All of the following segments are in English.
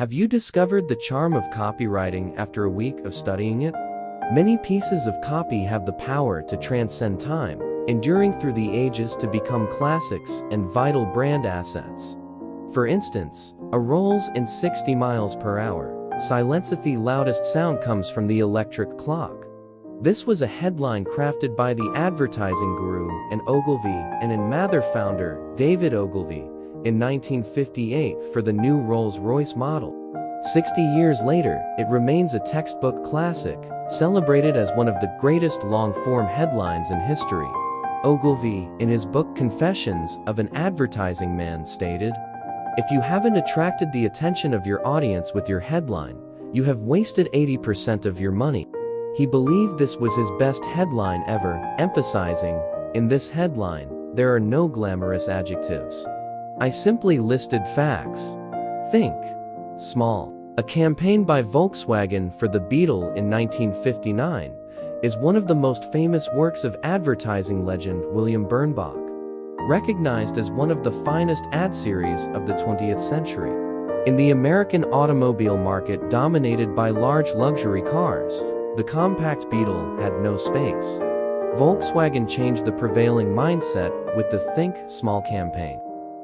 Have you discovered the charm of copywriting after a week of studying it? Many pieces of copy have the power to transcend time, enduring through the ages to become classics and vital brand assets. For instance, a rolls in 60 miles per hour, silenceth the loudest sound comes from the electric clock. This was a headline crafted by the advertising guru and Ogilvy and Mather founder, David Ogilvy, in 1958 for the new Rolls-Royce model. 60 years later, it remains a textbook classic, celebrated as one of the greatest long-form headlines in history. Ogilvy, in his book Confessions of an Advertising Man, stated, "If you haven't attracted the attention of your audience with your headline, you have wasted 80% of your money." He believed this was his best headline ever, emphasizing, "In this headline, there are no glamorous adjectives. I simply listed facts. Think small." A campaign by Volkswagen for the Beetle in 1959 is one of the most famous works of advertising legend William Birnbach, recognized as one of the finest ad series of the 20th century. In the American automobile market dominated by large luxury cars, the compact Beetle had no space. Volkswagen changed the prevailing mindset with the Think Small campaign,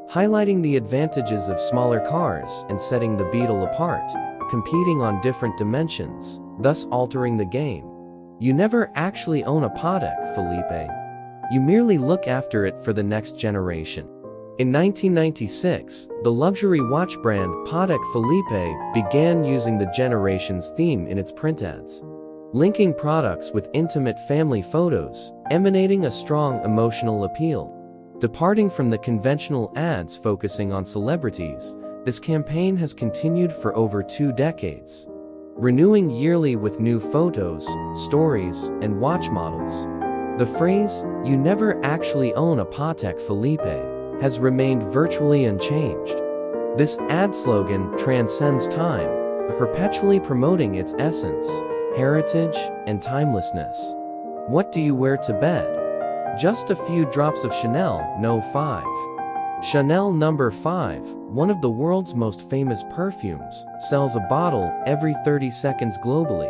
highlighting the advantages of smaller cars and setting the Beetle apart, competing on different dimensions, thus altering the game. You never actually own a Patek Philippe. You merely look after it for the next generation. In 1996, the luxury watch brand Patek Philippe began using the generations theme in its print ads, linking products with intimate family photos, emanating a strong emotional appeal. Departing from the conventional ads focusing on celebrities, this campaign has continued for over 2 decades, renewing yearly with new photos, stories, and watch models. The phrase, "You never actually own a Patek Philippe," has remained virtually unchanged. This ad slogan transcends time, perpetually promoting its essence, heritage, and timelessness. What do you wear to bed? Just a few drops of Chanel No. 5. Chanel No. 5, one of the world's most famous perfumes, sells a bottle every 30 seconds globally.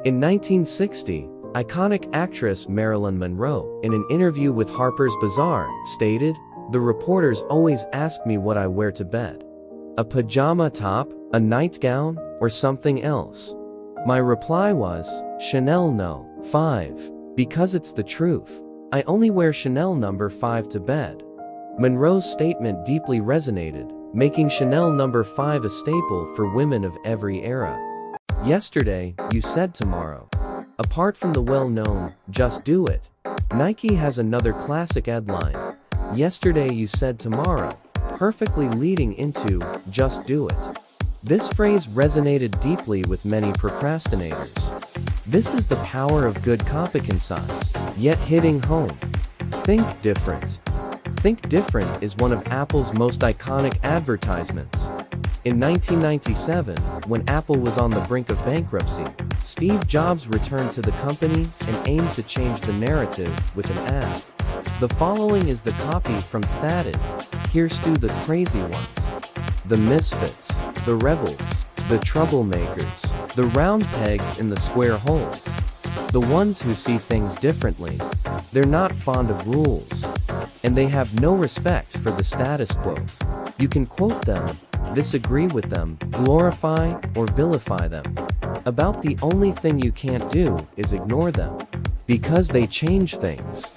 In 1960, iconic actress Marilyn Monroe, in an interview with Harper's Bazaar, stated, "The reporters always ask me what I wear to bed. A pajama top, a nightgown, or something else. My reply was, Chanel No. 5, because it's the truth. I only wear Chanel No. 5 to bed." Monroe's statement deeply resonated, making Chanel No. 5 a staple for women of every era. Yesterday, you said tomorrow. Apart from the well-known, "Just do it," Nike has another classic headline, "Yesterday you said tomorrow," perfectly leading into, "Just do it." This phrase resonated deeply with many procrastinators. This is the power of good copy, concise, yet hitting home. Think different. Think Different is one of Apple's most iconic advertisements. In 1997, when Apple was on the brink of bankruptcy, Steve Jobs returned to the company and aimed to change the narrative with an ad. The following is the copy from Thatted. Here's to the crazy ones, the misfits, the rebels, the troublemakers, the round pegs in the square holes, the ones who see things differently. They're not fond of rules, and they have no respect for the status quo. You can quote them, disagree with them, glorify or vilify them. About the only thing you can't do is ignore them, because they change things.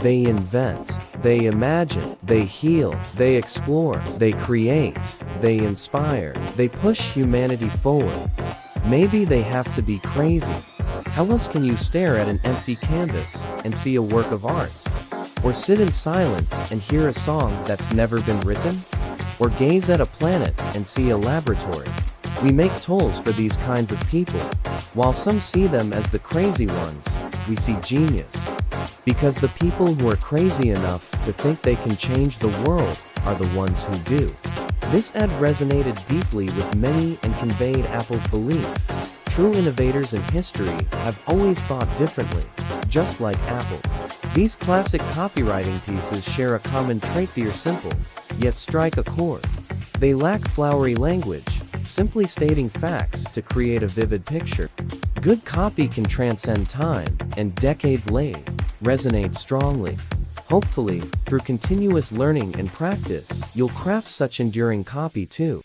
They invent, they imagine, they heal, they explore, they create, they inspire, they push humanity forward. Maybe they have to be crazy. How else can you stare at an empty canvas and see a work of art? Or sit in silence and hear a song that's never been written? Or gaze at a planet and see a laboratory? We make tolls for these kinds of people. While some see them as the crazy ones, we see genius. Because the people who are crazy enough to think they can change the world are the ones who do. This ad resonated deeply with many and conveyed Apple's belief. True innovators in history have always thought differently, just like Apple. These classic copywriting pieces share a common trait: they are simple, yet strike a chord. They lack flowery language, simply stating facts to create a vivid picture. Good copy can transcend time, and decades later, resonate strongly. Hopefully, through continuous learning and practice, you'll craft such enduring copy too.